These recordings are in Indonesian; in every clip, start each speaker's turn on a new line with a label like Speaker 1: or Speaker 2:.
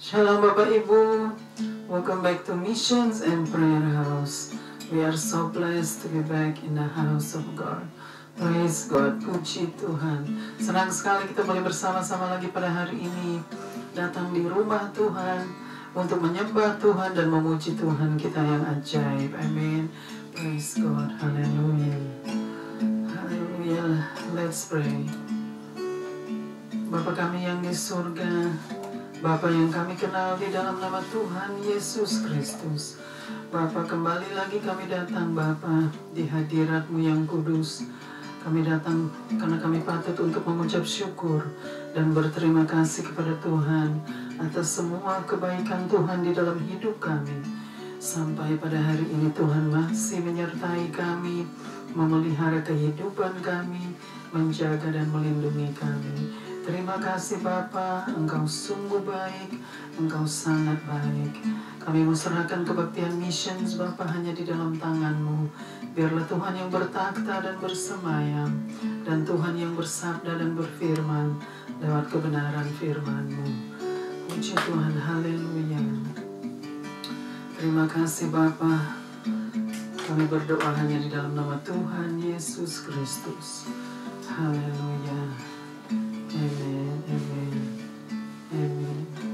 Speaker 1: Shalom Bapak Ibu, welcome back to Missions and Prayer House. We are so blessed to be back in the house of God. Praise God, puji Tuhan. Senang sekali kita boleh bersama-sama lagi pada hari ini, datang di rumah Tuhan untuk menyembah Tuhan dan memuji Tuhan kita yang ajaib. Amin. Praise God, haleluya. Haleluya, let's pray. Bapa kami yang di surga, Bapa yang kami kenal di dalam nama Tuhan Yesus Kristus. Bapa, kembali lagi kami datang Bapa di hadirat-Mu yang kudus. Kami datang karena kami patut untuk mengucap syukur dan berterima kasih kepada Tuhan atas semua kebaikan Tuhan di dalam hidup kami. Sampai pada hari ini Tuhan masih menyertai kami, memelihara kehidupan kami, menjaga dan melindungi kami. Terima kasih Bapa, Engkau sungguh baik, Engkau sangat baik. Kami serahkan kebaktian missions Bapa hanya di dalam tangan-Mu. Biarlah Tuhan yang bertakhta dan bersemayam, dan Tuhan yang bersabda dan berfirman lewat kebenaran firman-Mu. Puji Tuhan, haleluya. Terima kasih Bapa. Kami berdoa hanya di dalam nama Tuhan Yesus Kristus. Haleluya. Amen, amen, amen.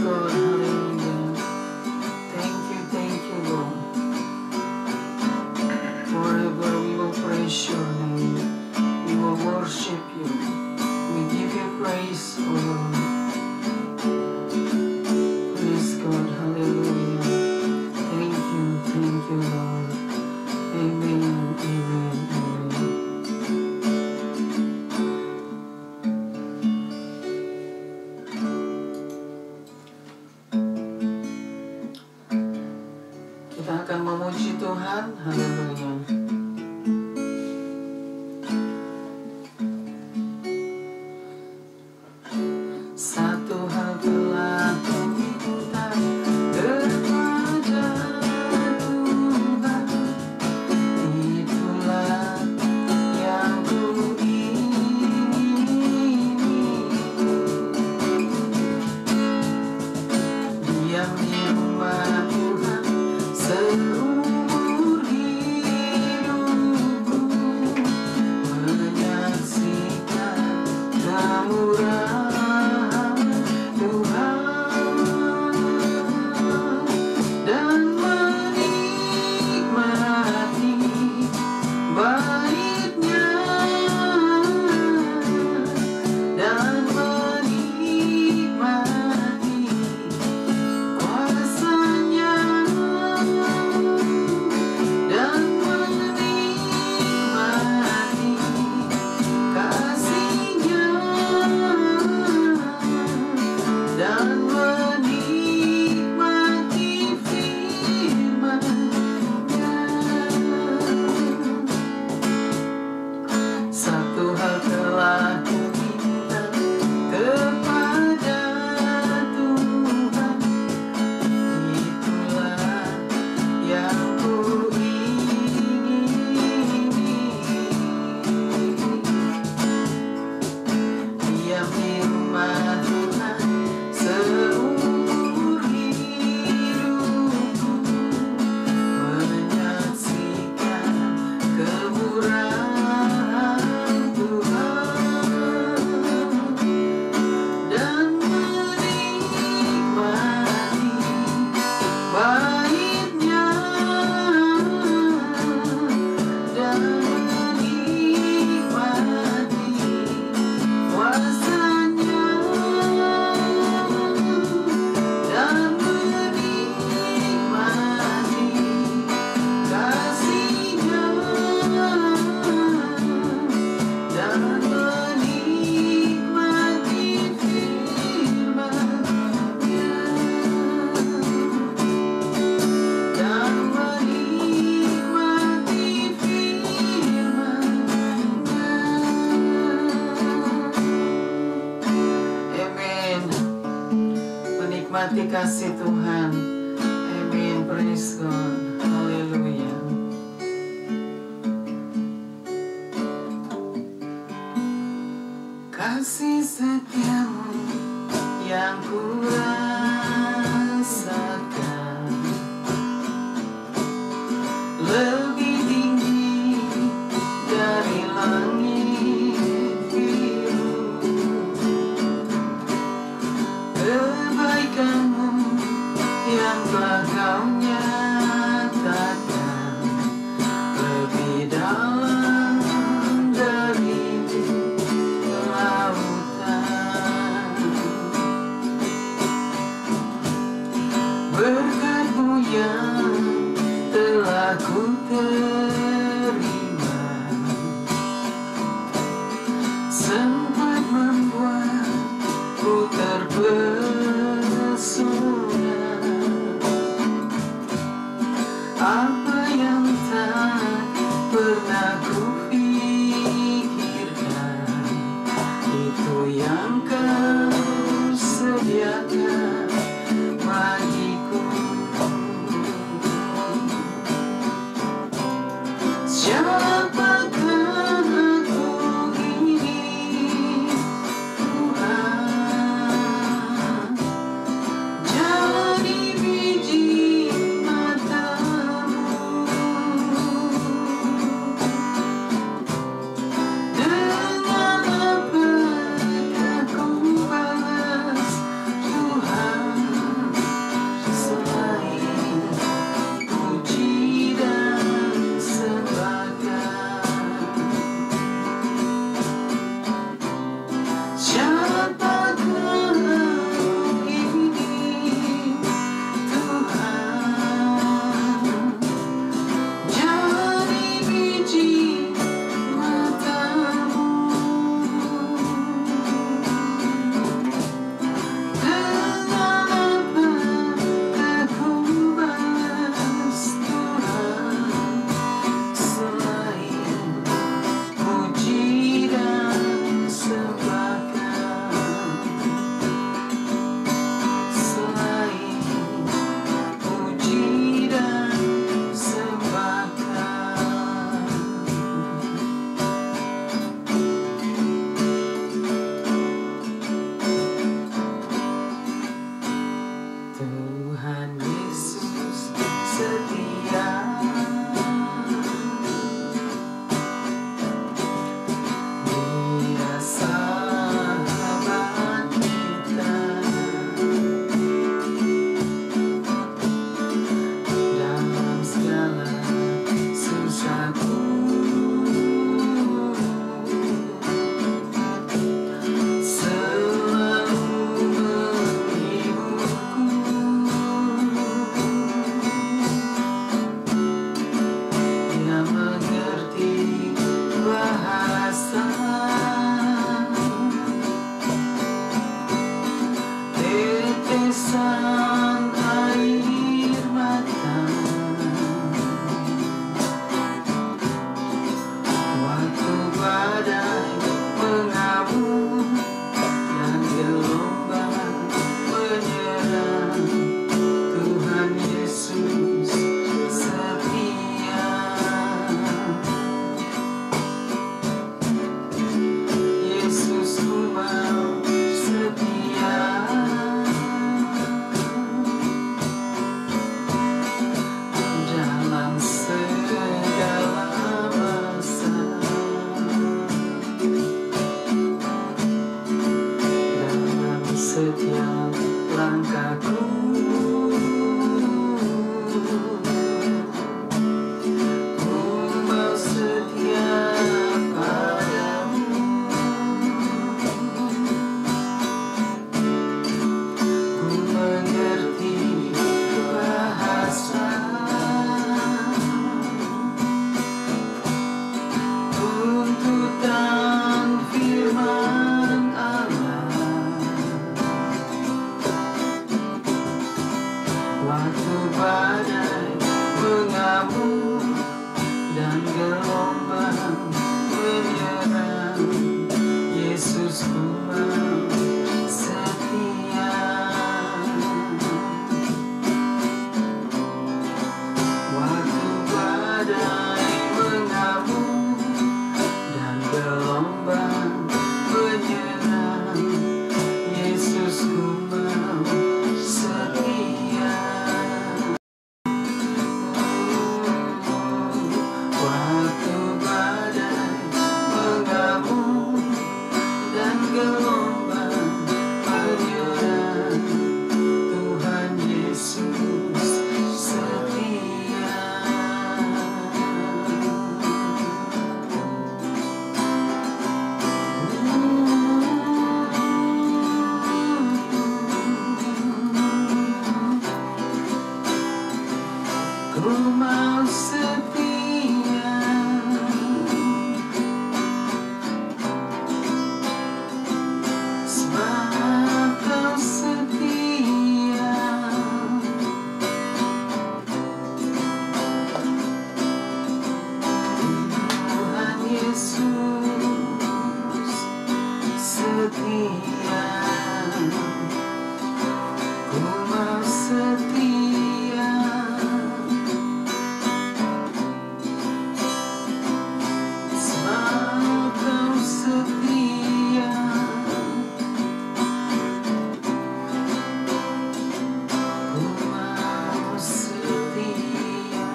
Speaker 1: God, hallelujah. Thank you, Lord. Forever we will praise your name. We will worship you. We give you praise, O Lord. Praise God, hallelujah. Thank you, Lord. Amen, amen, amen. Kita akan memuji Tuhan, haleluya. Satu hal telah kuminta kepada Tuhan, itulah yang kuingini. Diam di rumah Tuhan seumur hidupku, menyaksikan kemurahan Tuhan dan menikmati baitnya dan menikmati kuasanya dan menikmati kasihnya dan menikmati firman-Nya. Satu hal telah kuminta kepada Tuhan, itulah yang kuingini. Diam di rumah Tuhan seumur hidupku, menyaksikan kemurahan Tuhan dan menikmati baitnya dan menikmati kuasanya dan menikmati kasihnya dan menikmati firman-Nya dan menikmati firman-Nya. Amen. Menikmati kasih Tuhan. Amen. Praise God. Haleluya. Kasih setiamu yang kurasakan lebih tinggi dari langit biru. Kebaikanmu yang telah kau nyatakan lebih dalam dari lautan. Berkat-Mu yang telah ku terima sempat membuatku terpesona. Apa yang tak pernah kupikirkan, itu yang Kau sediakan bagiku. Siapakah aku ini, Tuhan? Jadi biji mata-Mu. Dengan apakah ku balas, Tuhan? setiap langkahku. Ku mau setia padamu. Ku mengerti bahasa tuntutan firman Allah. Waktu badai mengamuk dan gelombang menyerang, Yesus ku mau setia. Waktu badai mengamuk dan gelombang menyerang, Yesus ku mau setia. Waktu badai mengamuk dan gelombang menyerang, Tuhan Yesus setia. Ku mau setia, sebab Kau setia. Tuhan Yesus setia. Ku mau setia, sebab Kau setia. Ku mau setia.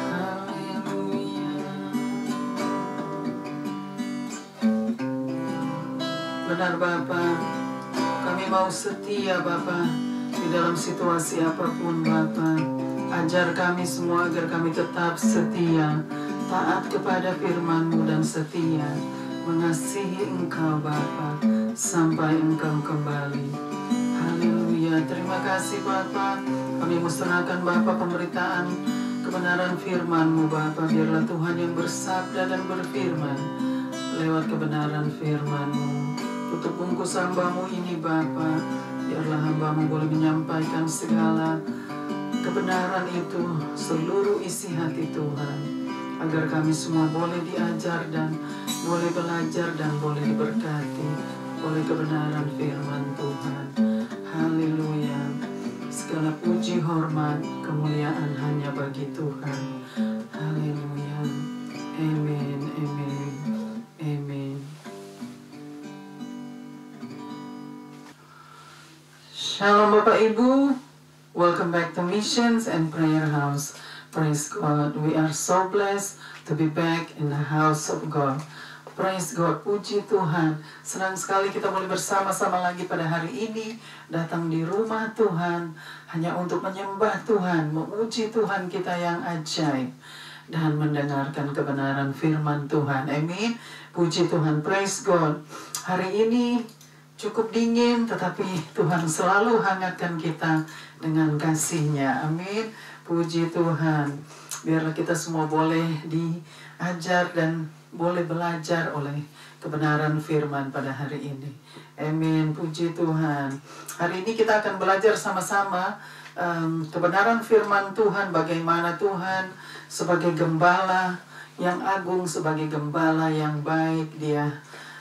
Speaker 1: Haleluya. Benar Bapa, kami mau setia Bapa di dalam situasi apapun Bapa. Ajar kami semua agar kami tetap setia, taat kepada firman-Mu dan setia mengasihi Engkau Bapa sampai Engkau kembali. Haleluya. Terima kasih Bapa. Kami serahkan Bapa pemberitaan kebenaran firman-Mu Bapa. Biarlah Tuhan yang bersabda dan berfirman lewat kebenaran firman-Mu. Tutup bungkus hamba-Mu ini Bapa. Biarlah hamba-Mu boleh menyampaikan segala kebenaran itu, seluruh isi hati Tuhan, agar kami semua boleh diajar dan boleh belajar dan boleh diberkati oleh kebenaran firman Tuhan. Haleluya. Segala puji, hormat, kemuliaan hanya bagi Tuhan. Haleluya. Amin, amin, amin. Shalom Bapak Ibu. Welcome back to Missions and Prayer House. Praise God. We are so blessed to be back in the house of God. Praise God. Puji Tuhan. Senang sekali kita boleh bersama-sama lagi pada hari ini, datang di rumah Tuhan hanya untuk menyembah Tuhan, memuji Tuhan kita yang ajaib, dan mendengarkan kebenaran firman Tuhan. Amin. Puji Tuhan. Praise God. Hari ini cukup dingin, tetapi Tuhan selalu hangatkan kita dengan kasih-Nya. Amin. Puji Tuhan. Biarlah kita semua boleh diajar dan boleh belajar oleh kebenaran firman pada hari ini. Amin. Puji Tuhan. Hari ini kita akan belajar sama-sama kebenaran firman Tuhan. Bagaimana Tuhan sebagai gembala yang agung, sebagai gembala yang baik, Dia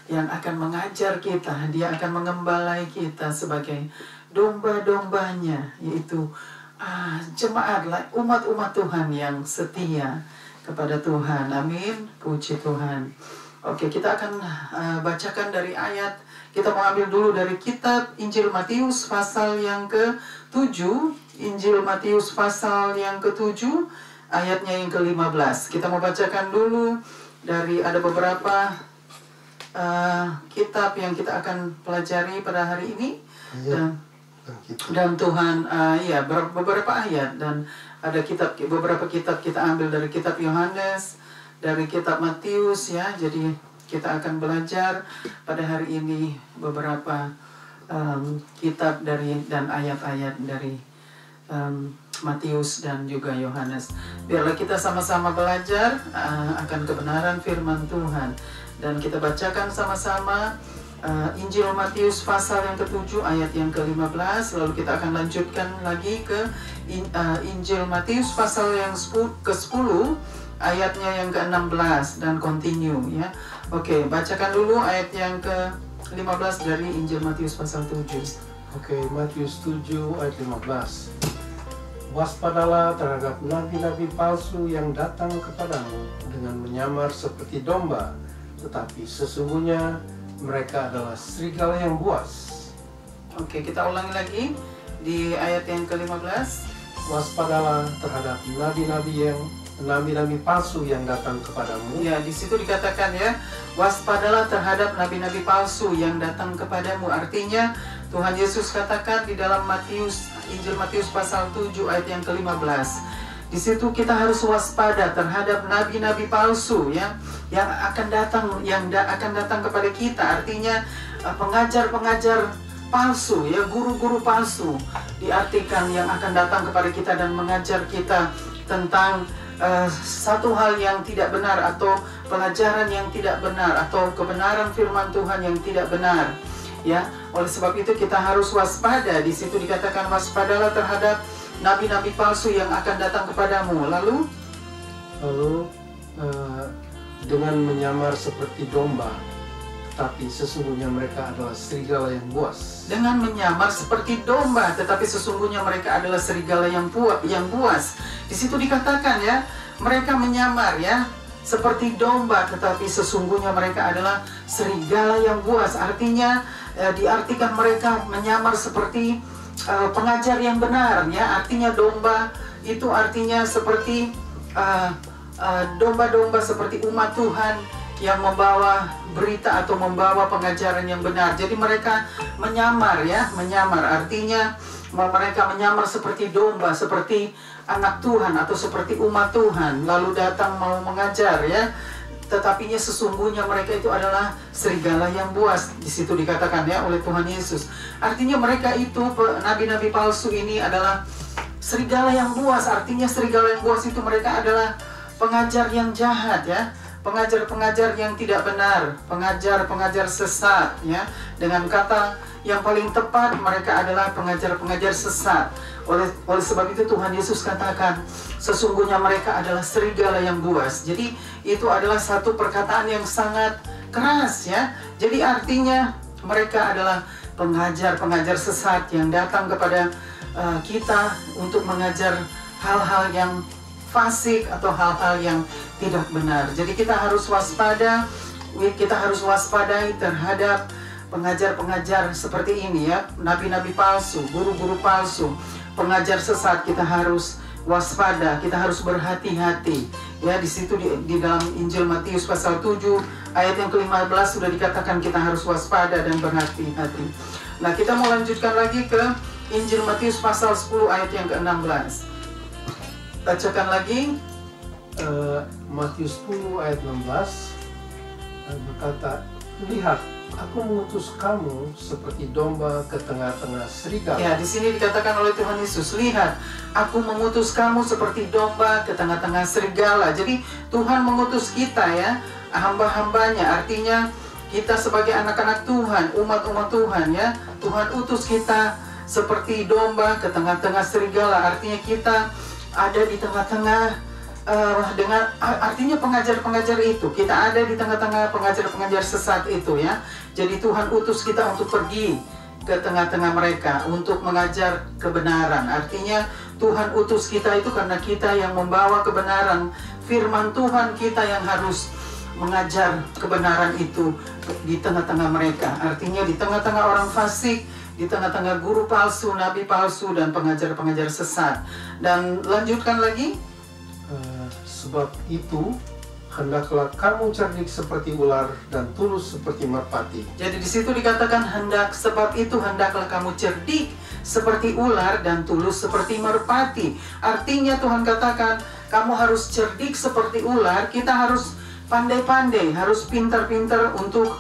Speaker 1: yang akan mengajar kita, Dia akan mengembalai kita sebagai domba-dombanya, yaitu jemaat, umat-umat Tuhan yang setia kepada Tuhan. Amin. Puji Tuhan. Oke, kita akan bacakan dari ayat. Kita mau ambil dulu dari kitab Injil Matius pasal yang ke-7. Injil Matius pasal yang ke-7, ayatnya yang ke-15. Kita mau bacakan dulu ada beberapa kitab yang kita akan pelajari pada hari ini. Dan Tuhan beberapa ayat, dan ada beberapa kitab kita ambil dari kitab Yohanes, dari kitab Matius ya. Jadi kita akan belajar pada hari ini beberapa kitab dan ayat-ayat dari Matius dan juga Yohanes. Biarlah kita sama-sama belajar akan kebenaran firman Tuhan, dan kita bacakan sama-sama Injil Matius pasal yang ke-7 ayat yang ke-15. Lalu kita akan lanjutkan lagi ke Injil Matius pasal yang ke-10 ayatnya yang ke-16 dan continue ya. Oke, bacakan dulu ayat yang ke-15 dari Injil Matius pasal 7.
Speaker 2: Oke, Matius 7 ayat 15. Waspadalah terhadap nabi-nabi palsu yang datang kepadamu dengan menyamar seperti domba, tetapi sesungguhnya mereka adalah serigala yang buas.
Speaker 1: Oke, kita ulangi lagi di ayat yang ke-15.
Speaker 2: Waspadalah terhadap nabi-nabi palsu yang datang kepadamu.
Speaker 1: Ya, di situ dikatakan ya, waspadalah terhadap nabi-nabi palsu yang datang kepadamu. Artinya Tuhan Yesus katakan di dalam Injil Matius pasal 7 ayat yang ke-15. Di situ kita harus waspada terhadap nabi-nabi palsu ya, yang akan datang kepada kita. Artinya pengajar-pengajar palsu ya, guru-guru palsu diartikan yang akan datang kepada kita dan mengajar kita tentang satu hal yang tidak benar, atau pelajaran yang tidak benar, atau kebenaran firman Tuhan yang tidak benar ya. Oleh sebab itu kita harus waspada. Di situ dikatakan waspadalah terhadap nabi-nabi palsu yang akan datang kepadamu. Lalu
Speaker 2: dengan menyamar seperti domba, tetapi sesungguhnya mereka adalah serigala yang buas.
Speaker 1: Dengan menyamar seperti domba, tetapi sesungguhnya mereka adalah serigala yang buas. Di situ dikatakan ya, mereka menyamar ya seperti domba, tetapi sesungguhnya mereka adalah serigala yang buas. Artinya diartikan mereka menyamar seperti pengajar yang benar ya. Artinya domba itu artinya seperti domba-domba seperti umat Tuhan yang membawa berita atau membawa pengajaran yang benar. Jadi mereka menyamar ya, menyamar artinya mereka menyamar seperti domba, seperti anak Tuhan atau seperti umat Tuhan, lalu datang mau mengajar ya. Tetapinya sesungguhnya mereka itu adalah serigala yang buas. Di situ dikatakan ya oleh Tuhan Yesus. Artinya mereka itu, nabi-nabi palsu ini adalah serigala yang buas. Artinya serigala yang buas itu mereka adalah pengajar yang jahat ya, pengajar-pengajar yang tidak benar, pengajar-pengajar sesat ya. Dengan kata yang paling tepat, mereka adalah pengajar-pengajar sesat. Oleh sebab itu Tuhan Yesus katakan sesungguhnya mereka adalah serigala yang buas. Jadi itu adalah satu perkataan yang sangat keras ya. Jadi artinya mereka adalah pengajar-pengajar sesat yang datang kepada kita untuk mengajar hal-hal yang fasik atau hal-hal yang tidak benar. Jadi kita harus waspada, kita harus waspadai terhadap pengajar-pengajar seperti ini ya, nabi-nabi palsu, guru-guru palsu, pengajar sesat. Kita harus waspada, kita harus berhati-hati ya. Di situ di dalam Injil Matius pasal 7 ayat yang ke-15 sudah dikatakan kita harus waspada dan berhati-hati. Nah, kita mau lanjutkan lagi ke Injil Matius pasal 10 ayat yang ke-16. Bacakan lagi.
Speaker 2: Matius 10 ayat 16 berkata, lihat, aku mengutus kamu seperti domba ke tengah-tengah serigala.
Speaker 1: Ya, di sini dikatakan oleh Tuhan Yesus, lihat, aku mengutus kamu seperti domba ke tengah-tengah serigala. Jadi Tuhan mengutus kita ya, hamba-hambanya. Artinya kita sebagai anak-anak Tuhan, umat-umat Tuhan ya, Tuhan utus kita seperti domba ke tengah-tengah serigala. Artinya kita ada di tengah-tengah dengan artinya pengajar-pengajar itu, kita ada di tengah-tengah pengajar-pengajar sesat itu ya. Jadi Tuhan utus kita untuk pergi ke tengah-tengah mereka untuk mengajar kebenaran. Artinya Tuhan utus kita itu karena kita yang membawa kebenaran firman Tuhan, kita yang harus mengajar kebenaran itu di tengah-tengah mereka. Artinya di tengah-tengah orang fasik, di tengah-tengah guru palsu, nabi palsu, dan pengajar-pengajar sesat. Dan lanjutkan lagi.
Speaker 2: Sebab itu Hendaklah kamu cerdik seperti ular dan tulus seperti merpati.
Speaker 1: Jadi di situ dikatakan sebab itu hendaklah kamu cerdik seperti ular dan tulus seperti merpati. Artinya Tuhan katakan kamu harus cerdik seperti ular, kita harus pandai-pandai, harus pintar-pintar untuk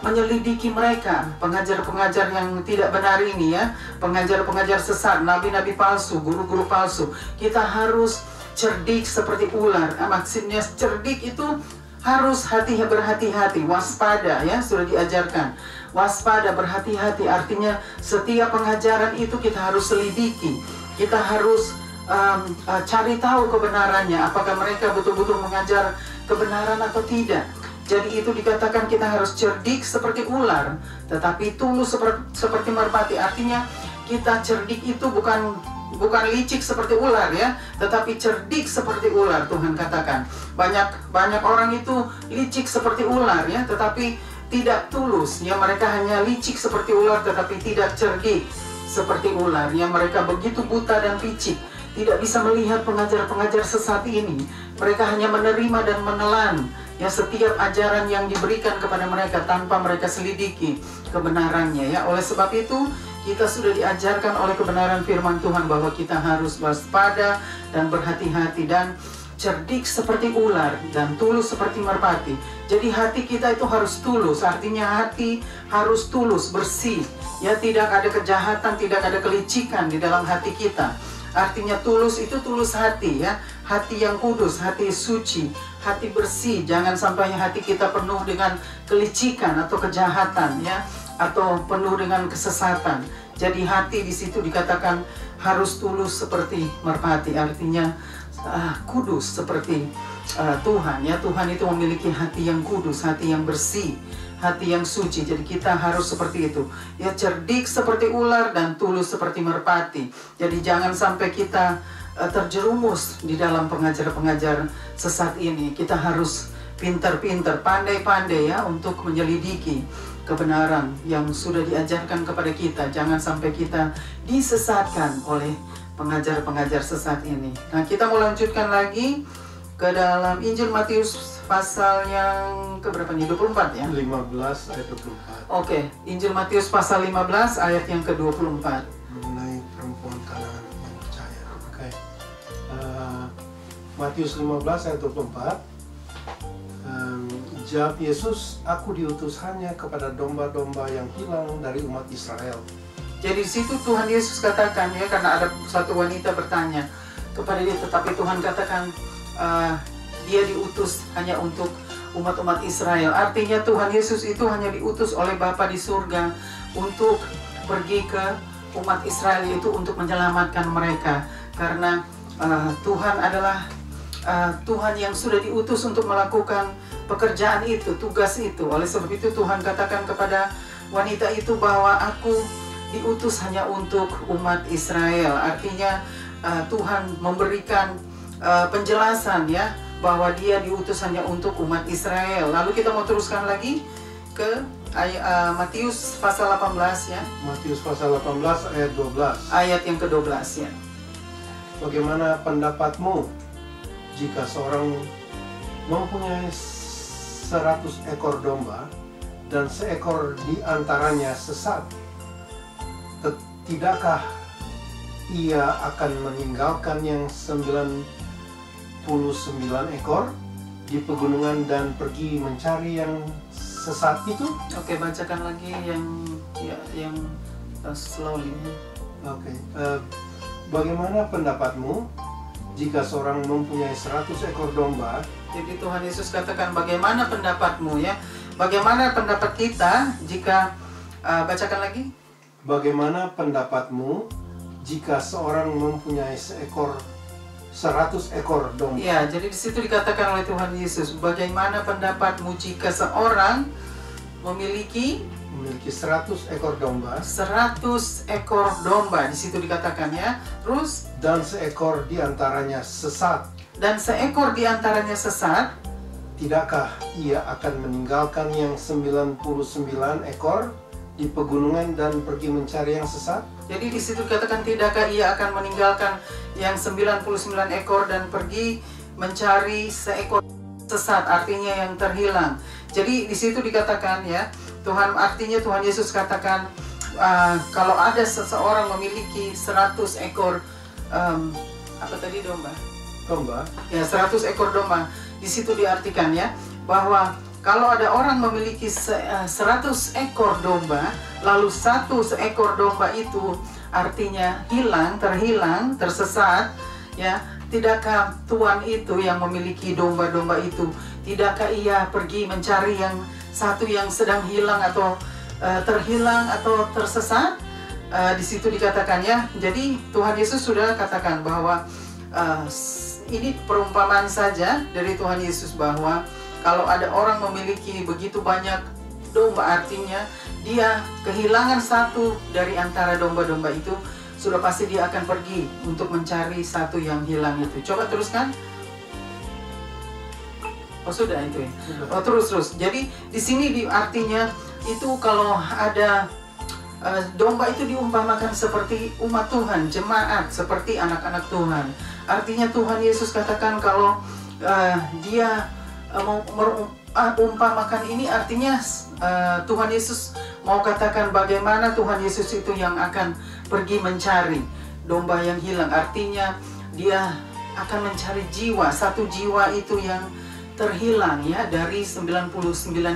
Speaker 1: menyelidiki mereka, pengajar-pengajar yang tidak benar ini ya, pengajar-pengajar sesat, nabi-nabi palsu, guru-guru palsu. Kita harus cerdik seperti ular. Maksudnya cerdik itu harus berhati-hati, waspada ya, sudah diajarkan. Waspada, berhati-hati, artinya setiap pengajaran itu kita harus selidiki. Kita harus cari tahu kebenarannya, apakah mereka betul-betul mengajar kebenaran atau tidak. Jadi itu dikatakan kita harus cerdik seperti ular, tetapi tulus seperti merpati. Artinya kita cerdik itu bukan licik seperti ular ya, tetapi cerdik seperti ular. Tuhan katakan banyak orang itu licik seperti ular ya, tetapi tidak tulus ya. Mereka hanya licik seperti ular tetapi tidak cerdik seperti ular ya. Mereka begitu buta dan picik, tidak bisa melihat pengajar-pengajar sesat ini. Mereka hanya menerima dan menelan ya setiap ajaran yang diberikan kepada mereka tanpa mereka selidiki kebenarannya ya. Oleh sebab itu kita sudah diajarkan oleh kebenaran firman Tuhan bahwa kita harus waspada dan berhati-hati dan cerdik seperti ular dan tulus seperti merpati. Jadi hati kita itu harus tulus, artinya hati harus tulus, bersih ya, tidak ada kejahatan, tidak ada kelicikan di dalam hati kita. Artinya tulus itu tulus hati ya, hati yang kudus, hati suci, hati bersih. Jangan sampai hati kita penuh dengan kelicikan atau kejahatan ya, atau penuh dengan kesesatan. Jadi hati di situ dikatakan harus tulus seperti merpati, artinya kudus seperti Tuhan ya. Tuhan itu memiliki hati yang kudus, hati yang bersih, hati yang suci. Jadi kita harus seperti itu ya, cerdik seperti ular dan tulus seperti merpati. Jadi jangan sampai kita terjerumus di dalam pengajar-pengajar sesat ini. Kita harus pintar-pintar, pandai-pandai ya untuk menyelidiki kebenaran yang sudah diajarkan kepada kita. Jangan sampai kita disesatkan oleh pengajar-pengajar sesat ini. Nah, kita mau lanjutkan lagi ke dalam Injil Matius pasal yang keberapa nih? 24 ya?
Speaker 2: 15 ayat 24.
Speaker 1: Oke, Injil Matius pasal 15 ayat yang ke-24.
Speaker 2: Mengenai perempuan kalangan yang percaya. Oke. Matius 15 ayat 24. Jawab Yesus, aku diutus hanya kepada domba-domba yang hilang dari umat Israel.
Speaker 1: Jadi di situ Tuhan Yesus katakan ya, karena ada satu wanita bertanya kepada dia, tetapi Tuhan katakan dia diutus hanya untuk umat-umat Israel. Artinya Tuhan Yesus itu hanya diutus oleh Bapa di surga untuk pergi ke umat Israel, yaitu untuk menyelamatkan mereka. Karena Tuhan adalah Tuhan yang sudah diutus untuk melakukan pekerjaan itu, tugas itu. Oleh sebab itu Tuhan katakan kepada wanita itu bahwa aku diutus hanya untuk umat Israel. Artinya Tuhan memberikan penjelasan ya, bahwa dia diutus hanya untuk umat Israel. Lalu kita mau teruskan lagi ke Matius pasal 18 ya.
Speaker 2: Matius pasal 18 ayat 12.
Speaker 1: Ayat yang ke-12 ya.
Speaker 2: Bagaimana pendapatmu jika seorang mempunyai 100 ekor domba dan seekor di antaranya sesat? Tidakkah ia akan meninggalkan yang 99 ekor di pegunungan dan pergi mencari yang sesat itu?
Speaker 1: Oke, bacakan lagi yang slowly.
Speaker 2: Oke. Bagaimana pendapatmu jika seorang mempunyai 100 ekor domba?
Speaker 1: Jadi Tuhan Yesus katakan bagaimana pendapatmu ya? Bagaimana pendapat kita jika bacakan lagi?
Speaker 2: Bagaimana pendapatmu jika seorang mempunyai 100 ekor domba?
Speaker 1: Ya, jadi di situ dikatakan oleh Tuhan Yesus, bagaimana pendapatmu jika seorang memiliki
Speaker 2: 100 ekor domba.
Speaker 1: 100 ekor domba di situ dikatakan ya. Terus
Speaker 2: dan seekor di antaranya sesat.
Speaker 1: Dan seekor di antaranya sesat,
Speaker 2: tidakkah ia akan meninggalkan yang 99 ekor di pegunungan dan pergi mencari yang sesat?
Speaker 1: Jadi di situ dikatakan tidakkah ia akan meninggalkan yang 99 ekor dan pergi mencari seekor sesat, artinya yang terhilang. Jadi di situ dikatakan ya, Tuhan Yesus katakan kalau ada seseorang memiliki 100 ekor domba. Ya, 100 ekor domba. Di situ diartikan ya bahwa kalau ada orang memiliki 100 ekor domba, lalu satu seekor domba itu artinya terhilang, tersesat, ya, tidakkah Tuhan itu yang memiliki domba-domba itu, tidakkah ia pergi mencari yang satu yang sedang hilang atau terhilang atau tersesat? Di situ dikatakan ya, jadi Tuhan Yesus sudah katakan bahwa ini perumpamaan saja dari Tuhan Yesus bahwa kalau ada orang memiliki begitu banyak domba, artinya dia kehilangan satu dari antara domba-domba itu, sudah pasti dia akan pergi untuk mencari satu yang hilang itu. Coba teruskan. Oh sudah itu ya. Oh terus. Jadi di sini artinya itu kalau ada domba itu diumpamakan seperti umat Tuhan, jemaat, seperti anak-anak Tuhan. Artinya Tuhan Yesus katakan kalau dia umpamakan ini, artinya Tuhan Yesus mau katakan bagaimana Tuhan Yesus itu yang akan pergi mencari domba yang hilang. Artinya dia akan mencari jiwa, satu jiwa itu yang terhilang ya, dari 99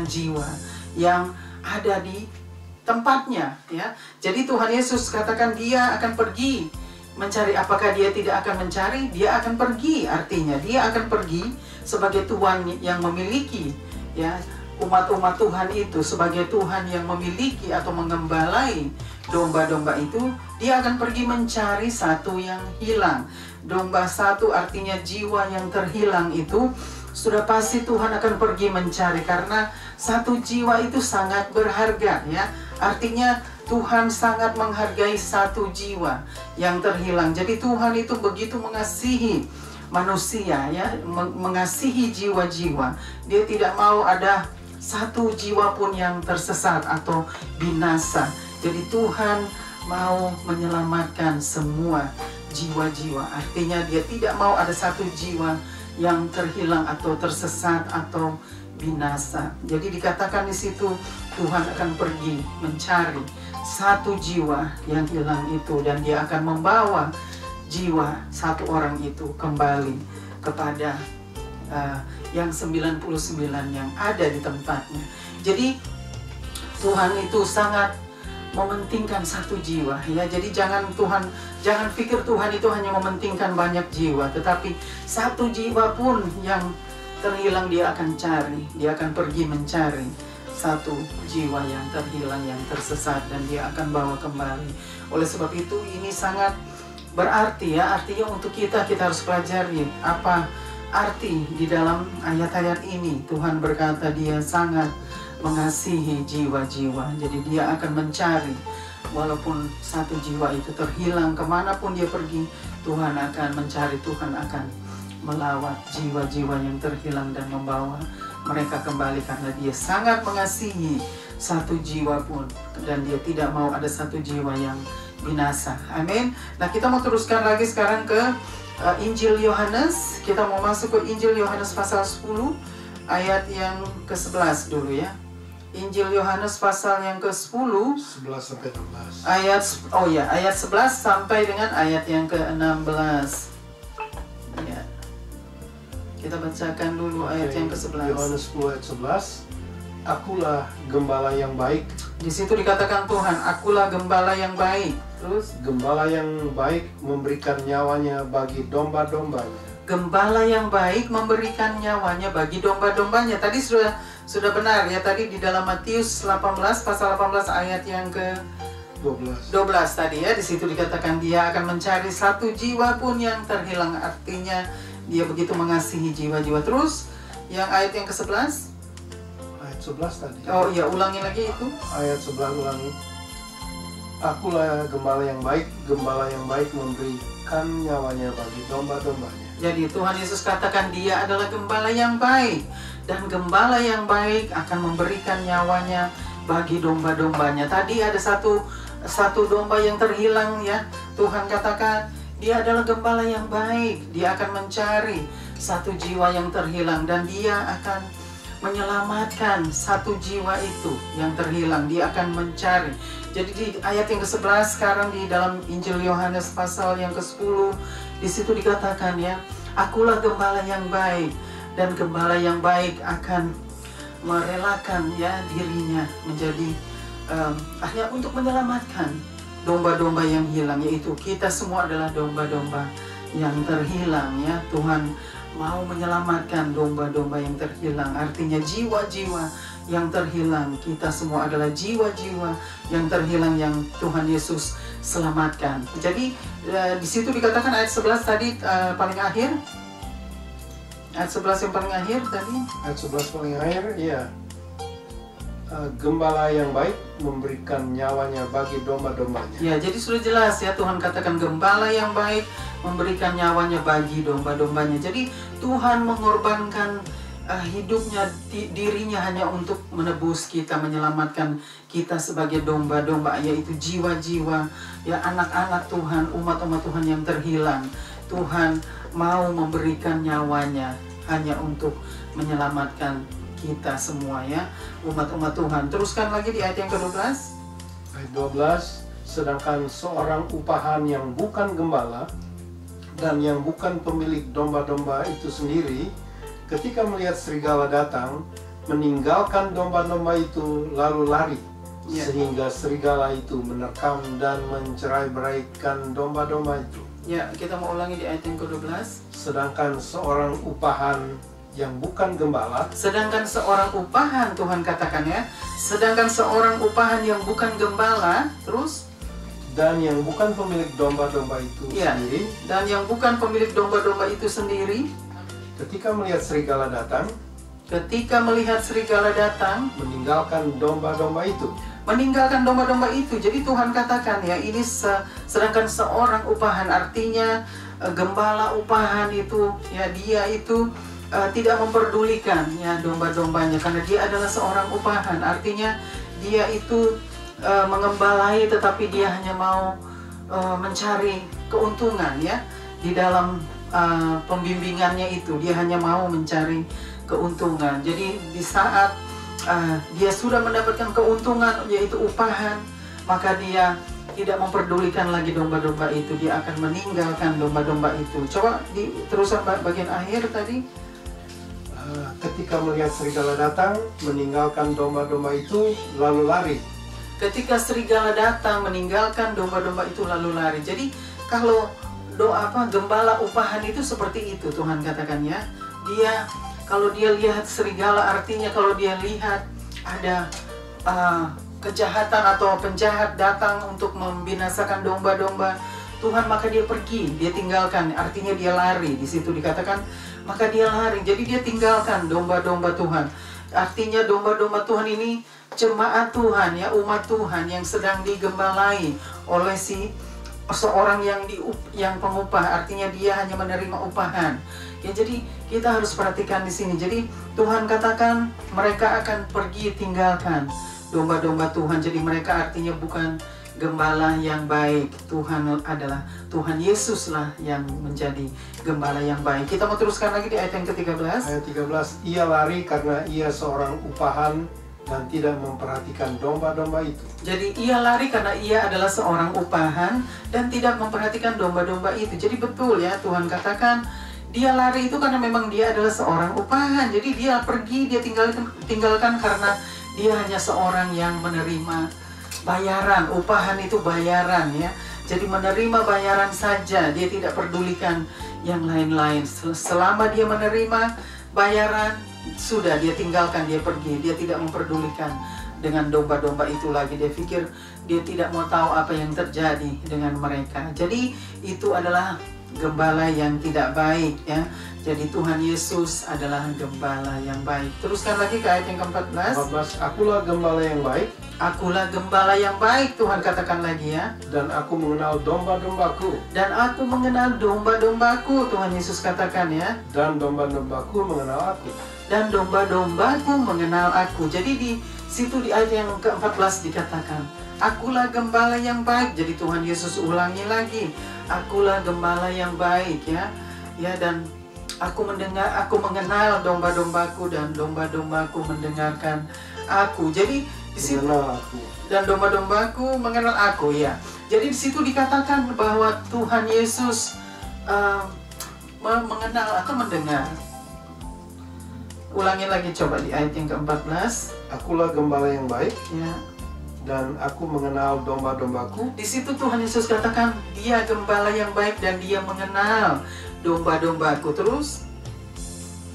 Speaker 1: jiwa yang ada di tempatnya ya. Jadi Tuhan Yesus katakan dia akan pergi mencari. Apakah dia tidak akan mencari? Dia akan pergi, artinya dia akan pergi sebagai Tuhan yang memiliki ya umat-umat Tuhan itu, sebagai Tuhan yang memiliki atau mengembalai domba-domba itu. Dia akan pergi mencari satu yang hilang. Domba satu artinya jiwa yang terhilang itu sudah pasti Tuhan akan pergi mencari, karena satu jiwa itu sangat berharga ya. Artinya Tuhan sangat menghargai satu jiwa yang terhilang. Jadi Tuhan itu begitu mengasihi manusia ya, mengasihi jiwa-jiwa. Dia tidak mau ada satu jiwa pun yang tersesat atau binasa. Jadi Tuhan mau menyelamatkan semua jiwa-jiwa. Artinya dia tidak mau ada satu jiwa yang terhilang atau tersesat atau binasa. Jadi dikatakan di situ Tuhan akan pergi mencari satu jiwa yang hilang itu, dan dia akan membawa jiwa satu orang itu kembali kepada yang 99 yang ada di tempatnya. Jadi Tuhan itu sangat mementingkan satu jiwa ya. Jadi jangan pikir Tuhan itu hanya mementingkan banyak jiwa, tetapi satu jiwa pun yang terhilang dia akan cari. Dia akan pergi mencari satu jiwa yang terhilang, yang tersesat, dan dia akan bawa kembali. Oleh sebab itu ini sangat berarti ya. Artinya untuk kita harus pelajari apa arti di dalam ayat-ayat ini. Tuhan berkata dia sangat mengasihi jiwa-jiwa. Jadi dia akan mencari, walaupun satu jiwa itu terhilang, kemanapun dia pergi, Tuhan akan mencari, Tuhan akan melawat jiwa-jiwa yang terhilang dan membawa mereka kembali, karena dia sangat mengasihi satu jiwa pun, dan dia tidak mau ada satu jiwa yang binasa. Amin. Nah, kita mau teruskan lagi sekarang ke Injil Yohanes. Kita mau masuk ke Injil Yohanes pasal 10 ayat yang ke-11 dulu ya. Injil Yohanes pasal yang ke-10
Speaker 2: 11 sampai 12.
Speaker 1: Ayat 11 sampai dengan ayat yang ke-16. Ya. Kita bacakan dulu ayat yang ke-11.
Speaker 2: Yohanes 10 ayat 11. Akulah gembala yang baik.
Speaker 1: Di situ dikatakan Tuhan, akulah gembala yang baik. Terus
Speaker 2: Gembala yang baik memberikan nyawanya bagi domba-dombanya.
Speaker 1: Gembala yang baik memberikan nyawanya bagi domba-dombanya. Tadi sudah benar ya, tadi di dalam Matius 18 pasal 18 ayat yang ke 12 tadi ya. Di situ dikatakan dia akan mencari satu jiwa pun yang terhilang. Artinya dia begitu mengasihi jiwa-jiwa. Terus yang ayat yang ke-11,
Speaker 2: ayat 11 tadi.
Speaker 1: oh iya, ulangi lagi itu.
Speaker 2: Ayat 11 ulangi. Akulah gembala yang baik memberikan nyawanya bagi domba-dombanya.
Speaker 1: Jadi Tuhan Yesus katakan dia adalah gembala yang baik, dan gembala yang baik akan memberikan nyawanya bagi domba-dombanya. Tadi ada satu domba yang terhilang ya. Tuhan katakan dia adalah gembala yang baik. Dia akan mencari satu jiwa yang terhilang, dan dia akan menyelamatkan satu jiwa itu yang terhilang. Dia akan mencari. Jadi di ayat yang ke-11 sekarang di dalam Injil Yohanes pasal yang ke-10, di situ dikatakan ya, akulah gembala yang baik, dan gembala yang baik akan merelakan ya dirinya menjadi hanya untuk menyelamatkan domba-domba yang hilang, yaitu kita semua adalah domba-domba yang terhilang ya. Tuhan mau menyelamatkan domba-domba yang terhilang, artinya jiwa-jiwa yang terhilang. Kita semua adalah jiwa-jiwa yang terhilang yang Tuhan Yesus selamatkan. Jadi di situ dikatakan ayat 11 tadi paling akhir. Ayat 11 yang paling akhir tadi.
Speaker 2: Ayat 11 paling akhir, ya. Gembala yang baik memberikan nyawanya bagi domba-dombanya.
Speaker 1: Ya, jadi sudah jelas ya, Tuhan katakan gembala yang baik memberikan nyawanya bagi domba-dombanya. Jadi Tuhan mengorbankan hidupnya, dirinya hanya untuk menebus kita, menyelamatkan kita sebagai domba-domba, yaitu jiwa-jiwa ya, anak-anak Tuhan, umat-umat Tuhan yang terhilang. Tuhan mau memberikan nyawanya hanya untuk menyelamatkan kita semua ya, umat-umat Tuhan. Teruskan lagi di ayat yang ke-12.
Speaker 2: Ayat 12, sedangkan seorang upahan yang bukan gembala dan yang bukan pemilik domba-domba itu sendiri, ketika melihat serigala datang, meninggalkan domba-domba itu lalu lari, sehingga serigala itu menerkam dan mencerai-beraikan domba-domba itu.
Speaker 1: Ya, kita mau ulangi di ayat yang ke-12.
Speaker 2: Sedangkan seorang upahan yang bukan gembala,
Speaker 1: sedangkan seorang upahan, Tuhan katakan ya, sedangkan seorang upahan yang bukan gembala, terus,
Speaker 2: dan yang bukan pemilik domba-domba itu sendiri,
Speaker 1: dan yang bukan pemilik domba-domba itu sendiri,
Speaker 2: ketika melihat serigala datang, meninggalkan domba-domba itu.
Speaker 1: Meninggalkan domba-domba itu. Jadi Tuhan katakan ya, ini sedangkan seorang upahan, artinya gembala upahan itu ya, dia itu tidak memperdulikan ya domba-dombanya, karena dia adalah seorang upahan. Artinya dia itu mengembalai, tetapi dia hanya mau mencari keuntungan ya di dalam pembimbingannya itu. Dia hanya mau mencari keuntungan. Jadi di saat dia sudah mendapatkan keuntungan, yaitu upahan, maka dia tidak memperdulikan lagi domba-domba itu. Dia akan meninggalkan domba-domba itu. Coba teruskan bagian akhir tadi.
Speaker 2: Ketika melihat serigala datang, meninggalkan domba-domba itu lalu lari.
Speaker 1: Ketika serigala datang, meninggalkan domba-domba itu lalu lari. Jadi kalau gembala upahan itu seperti itu, Tuhan katakan ya. Dia kalau dia lihat serigala, artinya kalau dia lihat ada kejahatan atau penjahat datang untuk membinasakan domba-domba Tuhan, maka dia pergi, dia tinggalkan, artinya dia lari. Di situ dikatakan maka dia lari. Jadi dia tinggalkan domba-domba Tuhan. Artinya domba-domba Tuhan ini jemaat Tuhan ya, umat Tuhan yang sedang digembalai oleh seorang yang pengupah. Artinya dia hanya menerima upahan. Ya, jadi kita harus perhatikan di sini. Jadi Tuhan katakan mereka akan pergi tinggalkan domba-domba Tuhan. Jadi mereka artinya bukan gembala yang baik. Tuhan Yesus lah yang menjadi gembala yang baik. Kita mau teruskan lagi di ayat yang ke-13.
Speaker 2: Ayat 13, ia lari karena ia seorang upahan dan tidak memperhatikan domba-domba itu.
Speaker 1: Jadi ia lari karena ia adalah seorang upahan dan tidak memperhatikan domba-domba itu. Jadi betul ya, Tuhan katakan dia lari itu karena memang dia adalah seorang upahan. Jadi dia pergi, dia tinggalkan karena dia hanya seorang yang menerima bayaran. Upahan itu bayaran ya. Jadi menerima bayaran saja, dia tidak pedulikan yang lain-lain. Selama dia menerima bayaran, sudah dia tinggalkan, dia pergi. Dia tidak memperdulikan dengan domba-domba itu lagi. Dia pikir dia tidak mau tahu apa yang terjadi dengan mereka. Jadi itu adalah gembala yang tidak baik ya. Jadi Tuhan Yesus adalah gembala yang baik. Teruskan lagi ke ayat yang ke-14.
Speaker 2: 14, akulah gembala yang baik.
Speaker 1: Akulah gembala yang baik, Tuhan katakan lagi ya.
Speaker 2: Dan aku mengenal domba-dombaku.
Speaker 1: Dan aku mengenal domba-dombaku, Tuhan Yesus katakan ya.
Speaker 2: Dan domba-dombaku mengenal aku.
Speaker 1: Dan domba-dombaku mengenal aku. Jadi di situ di ayat yang ke-14 dikatakan, akulah gembala yang baik. Jadi Tuhan Yesus ulangi lagi, akulah gembala yang baik ya. Ya, dan Aku mengenal domba-dombaku dan domba-dombaku mendengarkan aku. Jadi di situ
Speaker 2: Mengenal aku.
Speaker 1: dan domba-dombaku mengenal aku, ya. Jadi di situ dikatakan bahwa Tuhan Yesus mengenal atau mendengar. Ulangi lagi coba di ayat yang ke-14.
Speaker 2: Akulah gembala yang baik,
Speaker 1: Ya.
Speaker 2: dan aku mengenal domba-dombaku,
Speaker 1: Di situ Tuhan Yesus katakan Dia gembala yang baik dan Dia mengenal domba-dombaku. Terus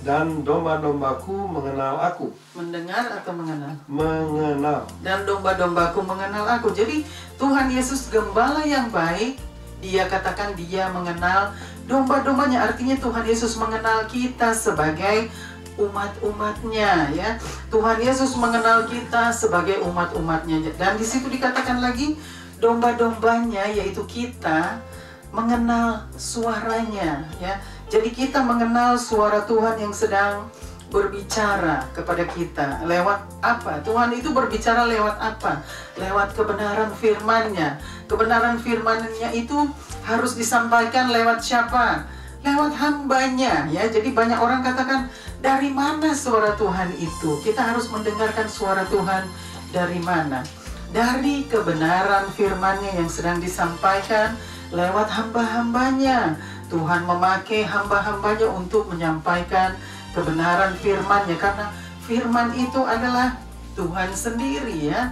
Speaker 2: dan domba-dombaku mengenal aku.
Speaker 1: mendengar atau mengenal?
Speaker 2: Mengenal.
Speaker 1: Dan domba-dombaku mengenal aku. Jadi Tuhan Yesus gembala yang baik, Dia katakan Dia mengenal domba-dombanya. Artinya Tuhan Yesus mengenal kita sebagai umat-umatnya, ya. Tuhan Yesus mengenal kita sebagai umat-umatnya. Dan di situ dikatakan lagi domba-dombanya, yaitu kita, mengenal suaranya, ya. Jadi kita mengenal suara Tuhan yang sedang berbicara kepada kita. Lewat apa? Tuhan itu berbicara lewat apa? Lewat kebenaran firman-Nya. Kebenaran firman-Nya itu harus disampaikan lewat siapa? Lewat hamba-Nya, ya. Jadi banyak orang katakan, dari mana suara Tuhan itu? Kita harus mendengarkan suara Tuhan dari mana? Dari kebenaran firman-Nya yang sedang disampaikan lewat hamba-hambanya. Tuhan memakai hamba-hambanya untuk menyampaikan kebenaran firman-Nya, karena firman itu adalah Tuhan sendiri, ya.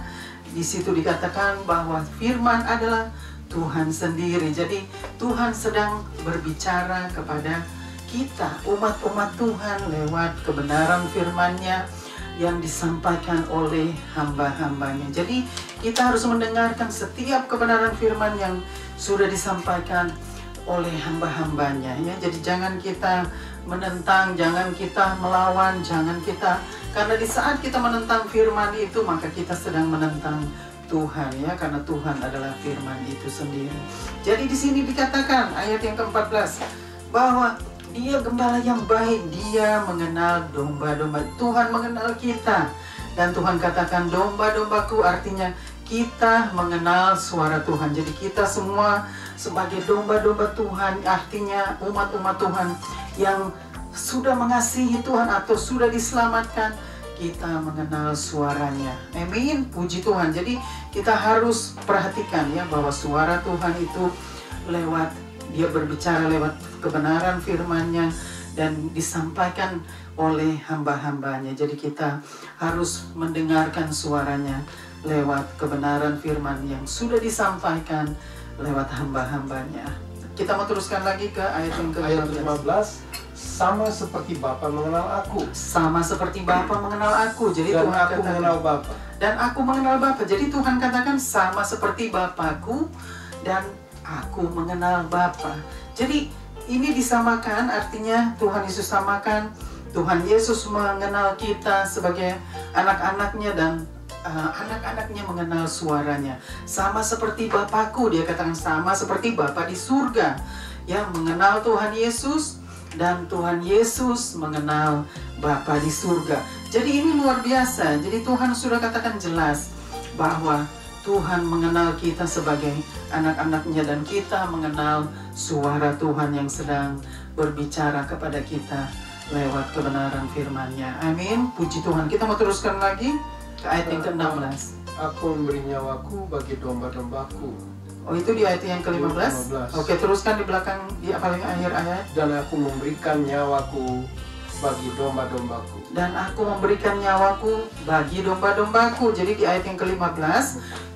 Speaker 1: Di situ dikatakan bahwa firman adalah Tuhan sendiri. Jadi Tuhan sedang berbicara kepada kita, umat-umat Tuhan, lewat kebenaran firman-Nya yang disampaikan oleh hamba-hambanya. Jadi kita harus mendengarkan setiap kebenaran firman yang sudah disampaikan oleh hamba-hambanya, ya. Jadi jangan kita menentang, jangan kita melawan, jangan kita, karena di saat kita menentang firman itu, maka kita sedang menentang Tuhan, ya, karena Tuhan adalah firman itu sendiri. Jadi di sini dikatakan ayat yang ke-14 bahwa Dia gembala yang baik, Dia mengenal domba-domba. Tuhan mengenal kita, dan Tuhan katakan domba-dombaku, artinya kita mengenal suara Tuhan. Jadi kita semua sebagai domba-domba Tuhan, artinya umat-umat Tuhan yang sudah mengasihi Tuhan atau sudah diselamatkan, kita mengenal suaranya. Amin, puji Tuhan. Jadi kita harus perhatikan, ya, bahwa suara Tuhan itu lewat, Dia berbicara lewat kebenaran firman-Nya dan disampaikan oleh hamba-hambanya. Jadi kita harus mendengarkan suaranya lewat kebenaran firman yang sudah disampaikan lewat hamba-hambanya. Kita mau teruskan lagi ke ayat yang
Speaker 2: ke-15. Sama seperti Bapa mengenal aku.
Speaker 1: Sama seperti Bapa mengenal aku. Jadi
Speaker 2: Dan
Speaker 1: Tuhan
Speaker 2: aku
Speaker 1: katakan,
Speaker 2: mengenal Bapa.
Speaker 1: dan aku mengenal Bapa. Jadi Tuhan katakan sama seperti Bapakku dan aku mengenal Bapa. Jadi ini disamakan, artinya Tuhan Yesus samakan. Tuhan Yesus mengenal kita sebagai anak-anaknya dan anak-anaknya mengenal suaranya. Sama seperti Bapakku, Dia katakan sama seperti Bapa di surga, yang mengenal Tuhan Yesus, dan Tuhan Yesus mengenal Bapa di surga. Jadi ini luar biasa. Jadi Tuhan sudah katakan jelas bahwa Tuhan mengenal kita sebagai anak-anaknya, dan kita mengenal suara Tuhan yang sedang berbicara kepada kita lewat kebenaran firman-Nya. Amin, puji Tuhan. Kita mau teruskan lagi ke ayat yang ke-16.
Speaker 2: Aku memberi nyawaku bagi domba-dombaku.
Speaker 1: Oh, itu di ayat yang ke-15?
Speaker 2: 15.
Speaker 1: Oke, teruskan di belakang, di paling akhir ayat.
Speaker 2: Dan aku memberikan nyawaku bagi domba-dombaku.
Speaker 1: Dan aku memberikan nyawaku bagi domba-dombaku. Jadi di ayat yang ke-15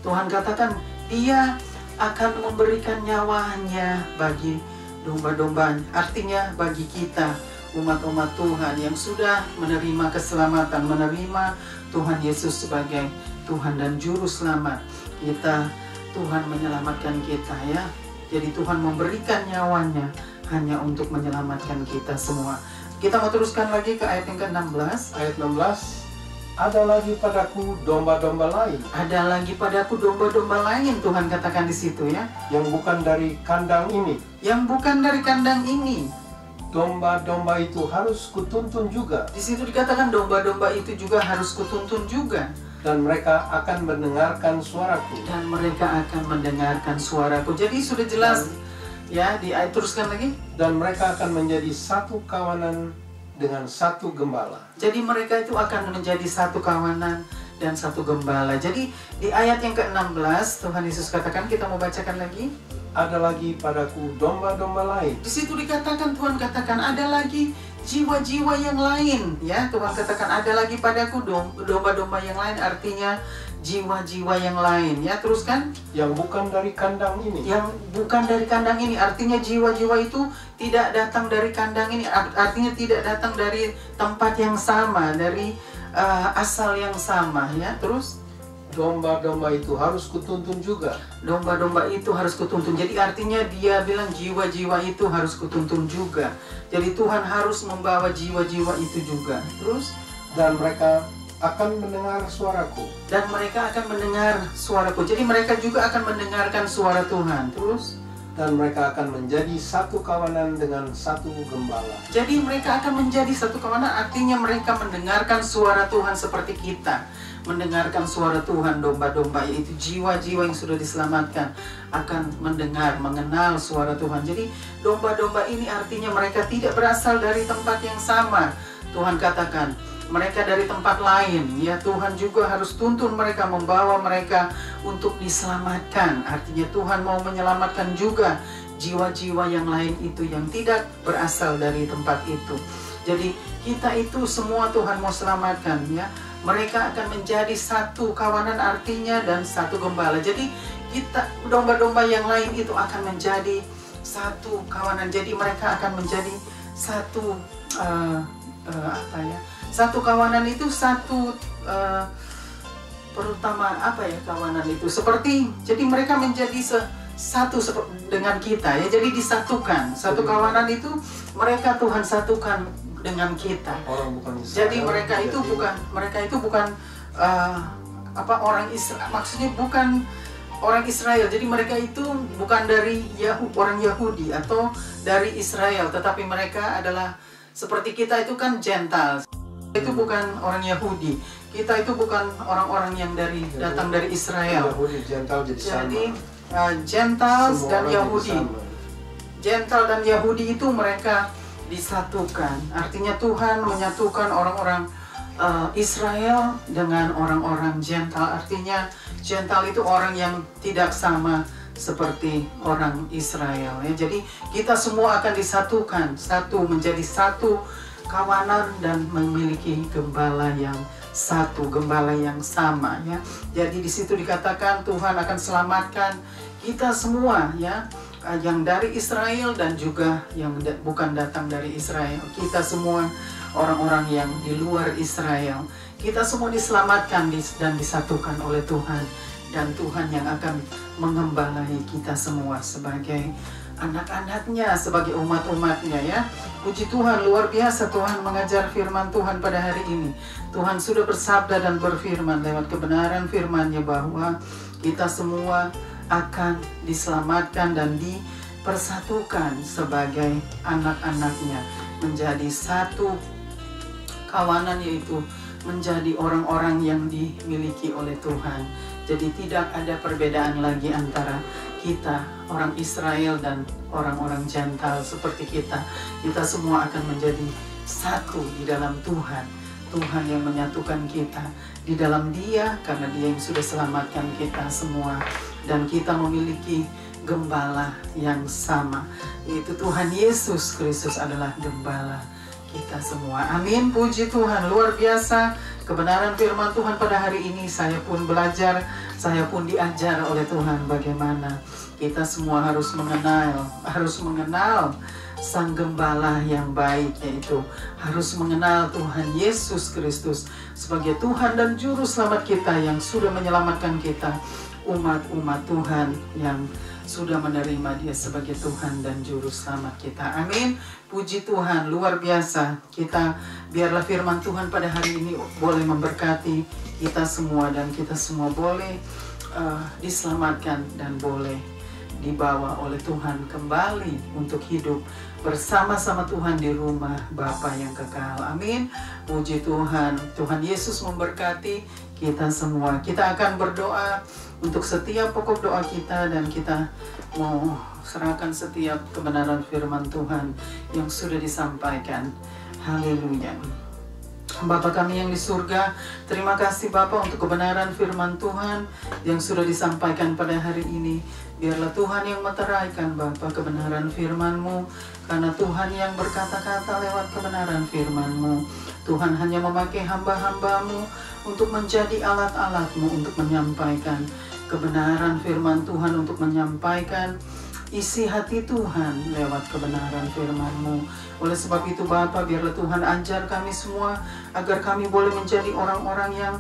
Speaker 1: Tuhan katakan Dia akan memberikan nyawanya bagi domba-domba. Artinya bagi kita, umat-umat Tuhan yang sudah menerima keselamatan, menerima Tuhan Yesus sebagai Tuhan dan Juru Selamat kita, Tuhan menyelamatkan kita, ya. Jadi Tuhan memberikan nyawanya hanya untuk menyelamatkan kita semua. Kita mau teruskan lagi ke ayat yang ke-16.
Speaker 2: Ayat 16. Ada lagi padaku domba-domba lain.
Speaker 1: Ada lagi padaku domba-domba lain, Tuhan katakan di situ, ya.
Speaker 2: Yang bukan dari kandang ini.
Speaker 1: Yang bukan dari kandang ini.
Speaker 2: Domba-domba itu harus kutuntun juga.
Speaker 1: Di situ dikatakan domba-domba itu juga harus kutuntun juga.
Speaker 2: Dan mereka akan mendengarkan suaraku.
Speaker 1: Dan mereka akan mendengarkan suaraku. Jadi sudah jelas Ya, teruskan lagi.
Speaker 2: Dan mereka akan menjadi satu kawanan dengan satu gembala.
Speaker 1: Jadi mereka itu akan menjadi satu kawanan dan satu gembala. Jadi di ayat yang ke-16 Tuhan Yesus katakan, kita mau bacakan lagi.
Speaker 2: Ada lagi padaku domba-domba lain.
Speaker 1: Di situ dikatakan, Tuhan katakan ada lagi jiwa-jiwa yang lain. Ya, Tuhan katakan ada lagi padaku domba-domba yang lain, artinya jiwa-jiwa yang lain. Ya, teruskan.
Speaker 2: Yang bukan dari kandang ini.
Speaker 1: Yang bukan dari kandang ini, artinya jiwa-jiwa itu tidak datang dari kandang ini, artinya tidak datang dari tempat yang sama, dari asal yang sama. Ya, terus.
Speaker 2: Domba-domba itu harus kutuntun juga.
Speaker 1: Domba-domba itu harus kutuntun. Jadi artinya dia bilang jiwa-jiwa itu harus kutuntun juga. Jadi Tuhan harus membawa jiwa-jiwa itu juga. Terus.
Speaker 2: Dan mereka akan mendengar suaraku.
Speaker 1: Dan mereka akan mendengar suaraku. Jadi mereka juga akan mendengarkan suara Tuhan. Terus.
Speaker 2: Dan mereka akan menjadi satu kawanan dengan satu gembala.
Speaker 1: Jadi mereka akan menjadi satu kawanan, artinya mereka mendengarkan suara Tuhan seperti kita mendengarkan suara Tuhan. Domba-domba, yaitu jiwa-jiwa yang sudah diselamatkan, akan mendengar, mengenal suara Tuhan. Jadi domba-domba ini artinya mereka tidak berasal dari tempat yang sama. Tuhan katakan mereka dari tempat lain. Ya, Tuhan juga harus tuntun mereka, membawa mereka untuk diselamatkan. Artinya Tuhan mau menyelamatkan juga jiwa-jiwa yang lain itu yang tidak berasal dari tempat itu. Jadi kita itu semua Tuhan mau selamatkan, ya. Mereka akan menjadi satu kawanan, artinya, dan satu gembala. Jadi kita, domba-domba yang lain itu akan menjadi satu kawanan. Jadi mereka akan menjadi satu satu kawanan itu satu pertama kawanan itu seperti, jadi mereka menjadi satu dengan kita, ya. Jadi disatukan. Satu kawanan itu mereka Tuhan satukan dengan kita.
Speaker 2: Orang bukan Israel.
Speaker 1: Jadi mereka itu bukan orang Israel, maksudnya bukan orang Israel. Jadi mereka itu bukan dari orang Yahudi atau dari Israel, tetapi mereka adalah seperti kita itu kan Gentiles. Itu bukan orang Yahudi. Kita itu bukan orang-orang yang datang dari Israel.
Speaker 2: Yahudi, Gentile jadi sama.
Speaker 1: Jadi Gentiles dan Yahudi. Gentile dan Yahudi itu mereka disatukan. Artinya Tuhan menyatukan orang-orang Israel dengan orang-orang Gentile. Artinya Gentile itu orang yang tidak sama seperti orang Israel, ya. Jadi kita semua akan disatukan, satu menjadi satu kawanan dan memiliki gembala yang satu, gembala yang sama, ya. Jadi di situ dikatakan Tuhan akan selamatkan kita semua, ya, yang dari Israel dan juga yang bukan datang dari Israel. Kita semua orang-orang yang di luar Israel, kita semua diselamatkan dan disatukan oleh Tuhan. Dan Tuhan yang akan mengembalai kita semua sebagai anak-anaknya, sebagai umat-umatnya, ya. Puji Tuhan, luar biasa Tuhan mengajar firman Tuhan pada hari ini. Tuhan sudah bersabda dan berfirman lewat kebenaran firman-Nya bahwa kita semua akan diselamatkan dan dipersatukan sebagai anak-anaknya, menjadi satu kawanan, yaitu menjadi orang-orang yang dimiliki oleh Tuhan. Jadi tidak ada perbedaan lagi antara kita, orang Israel, dan orang-orang Gentile seperti kita. Kita semua akan menjadi satu di dalam Tuhan. Tuhan yang menyatukan kita di dalam Dia, karena Dia yang sudah selamatkan kita semua. Dan kita memiliki gembala yang sama, yaitu Tuhan Yesus Kristus adalah gembala kita semua. Amin, puji Tuhan, luar biasa kebenaran firman Tuhan pada hari ini. Saya pun belajar, saya pun diajar oleh Tuhan bagaimana kita semua harus mengenal Sang Gembala yang baik, yaitu harus mengenal Tuhan Yesus Kristus sebagai Tuhan dan Juru Selamat kita yang sudah menyelamatkan kita, umat-umat Tuhan yang sudah menerima Dia sebagai Tuhan dan Juru Selamat kita. Amin. Puji Tuhan, luar biasa. Biarlah firman Tuhan pada hari ini boleh memberkati kita semua, dan kita semua boleh diselamatkan dan boleh dibawa oleh Tuhan kembali untuk hidup bersama-sama Tuhan di rumah Bapa yang kekal. Amin. Puji Tuhan. Tuhan Yesus memberkati kita semua. Kita akan berdoa untuk setiap pokok doa kita, dan kita mau serahkan setiap kebenaran firman Tuhan yang sudah disampaikan. Haleluya. Bapa kami yang di surga, terima kasih Bapa untuk kebenaran firman Tuhan yang sudah disampaikan pada hari ini. Biarlah Tuhan yang meteraikan Bapa kebenaran firman-Mu, karena Tuhan yang berkata-kata lewat kebenaran firman-Mu. Tuhan hanya memakai hamba-hamba-Mu untuk menjadi alat-alat-Mu untuk menyampaikan kebenaran firman Tuhan, untuk menyampaikan isi hati Tuhan lewat kebenaran firman-Mu. Oleh sebab itu Bapa, biarlah Tuhan ajar kami semua agar kami boleh menjadi orang-orang yang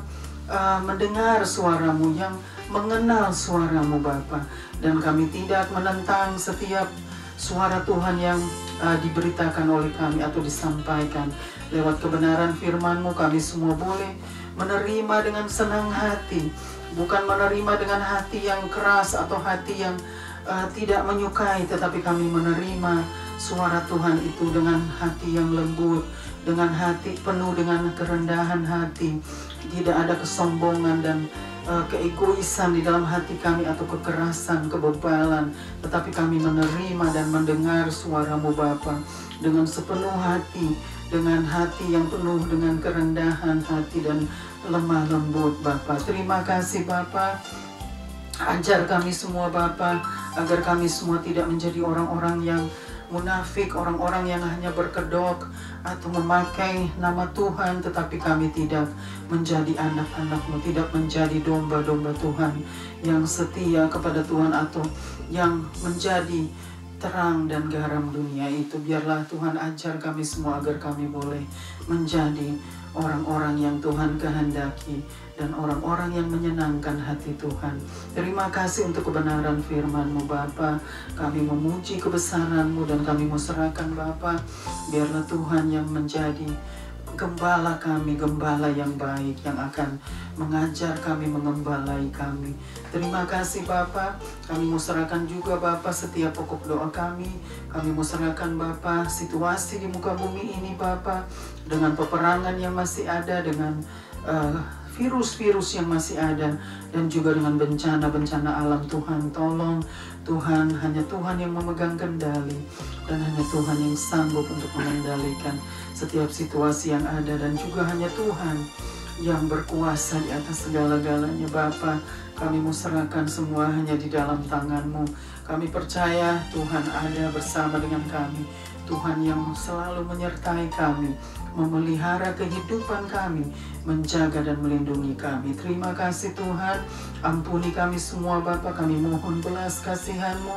Speaker 1: mendengar suara-Mu, yang mengenal suara-Mu Bapa. Dan kami tidak menentang setiap suara Tuhan yang diberitakan oleh kami atau disampaikan lewat kebenaran firman-Mu. Kami semua boleh menerima dengan senang hati, bukan menerima dengan hati yang keras atau hati yang tidak menyukai, tetapi kami menerima suara Tuhan itu dengan hati yang lembut, dengan hati penuh dengan kerendahan hati. Tidak ada kesombongan dan keegoisan di dalam hati kami atau kekerasan, kebebalan, tetapi kami menerima dan mendengar suara-Mu Bapa dengan sepenuh hati, dengan hati yang penuh dengan kerendahan hati dan lemah lembut Bapa. Terima kasih Bapa. Ajar kami semua Bapa, agar kami semua tidak menjadi orang-orang yang munafik, orang-orang yang hanya berkedok atau memakai nama Tuhan, tetapi kami tidak menjadi anak-anak-Mu, tidak menjadi domba-domba Tuhan yang setia kepada Tuhan atau yang menjadi terang dan garam dunia itu. Biarlah Tuhan ajar kami semua agar kami boleh menjadi orang-orang yang Tuhan kehendaki dan orang-orang yang menyenangkan hati Tuhan. Terima kasih untuk kebenaran firman-Mu Bapa. Kami memuji kebesaran-Mu dan kami mau serahkan Bapa. Biarlah Tuhan yang menjadi gembala kami, gembala yang baik yang akan mengajar kami, mengembalai kami. Terima kasih Bapa. Kami mau serahkan juga Bapa setiap pokok doa kami. Kami mau serahkan Bapa situasi di muka bumi ini Bapa, dengan peperangan yang masih ada, dengan virus-virus yang masih ada, dan juga dengan bencana-bencana alam. Tuhan tolong, Tuhan, hanya Tuhan yang memegang kendali, dan hanya Tuhan yang sanggup untuk mengendalikan setiap situasi yang ada, dan juga hanya Tuhan yang berkuasa di atas segala-galanya Bapa. Kami mau serahkan semua hanya di dalam tangan-Mu. Kami percaya Tuhan ada bersama dengan kami, Tuhan yang selalu menyertai kami, memelihara kehidupan kami, menjaga dan melindungi kami. Terima kasih Tuhan. Ampuni kami semua Bapa. Kami mohon belas kasihan-Mu,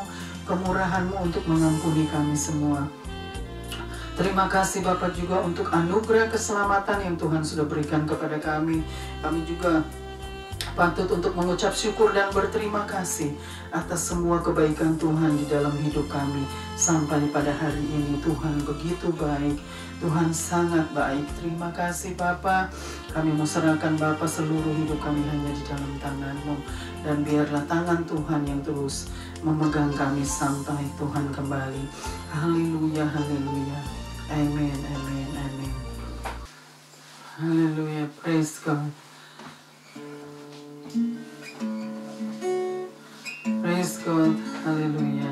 Speaker 1: kemurahan-Mu untuk mengampuni kami semua. Terima kasih Bapa juga untuk anugerah keselamatan yang Tuhan sudah berikan kepada kami. Kami juga patut untuk mengucap syukur dan berterima kasih atas semua kebaikan Tuhan di dalam hidup kami sampai pada hari ini. Tuhan begitu baik, Tuhan sangat baik. Terima kasih Bapa. Kami mau serahkan Bapa seluruh hidup kami hanya di dalam tangan-Mu, dan biarlah tangan Tuhan yang terus memegang kami sampai Tuhan kembali. Haleluya, haleluya. Amin, amin, amin. Haleluya, praise God. Praise God, haleluya.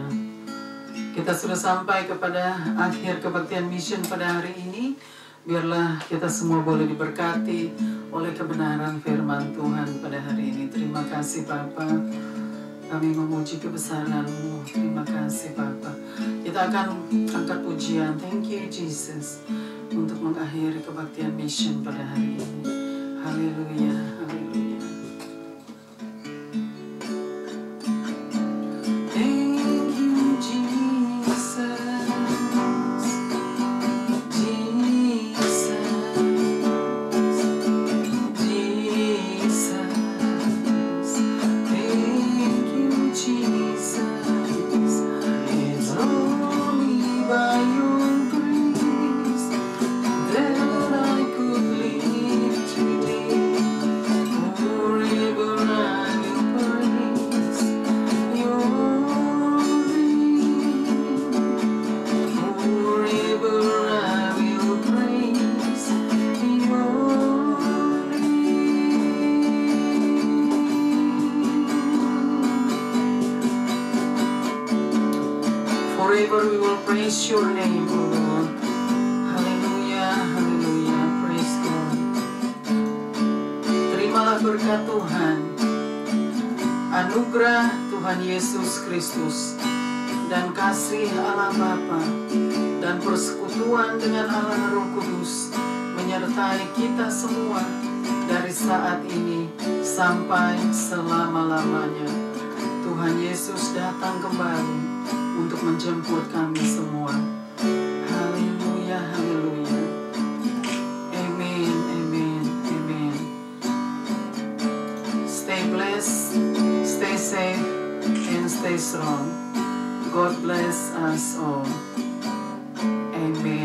Speaker 1: Kita sudah sampai kepada akhir kebaktian mission pada hari ini. Biarlah kita semua boleh diberkati oleh kebenaran firman Tuhan pada hari ini. Terima kasih Bapa. Kami memuji kebesaran-Mu. Terima kasih Bapa. Kita akan angkat pujian. Thank you Jesus, untuk mengakhiri kebaktian mission pada hari ini. Haleluya, haleluya. Thank you Jesus, Jesus, Jesus. Thank you Jesus. It's only by your grace that I could live today. Forever we will praise your name, O Lord. Haleluya, haleluya, praise God. Terimalah berkat Tuhan, anugerah Tuhan Yesus Kristus, dan kasih Allah Bapa, dan persekutuan dengan Allah Roh Kudus, menyertai kita semua dari saat ini sampai selama-lamanya. Tuhan Yesus datang kembali untuk menjemput kami semua. Haleluya, haleluya. Amen, amen, amen. Stay blessed, stay safe, and stay strong. God bless us all. Amen.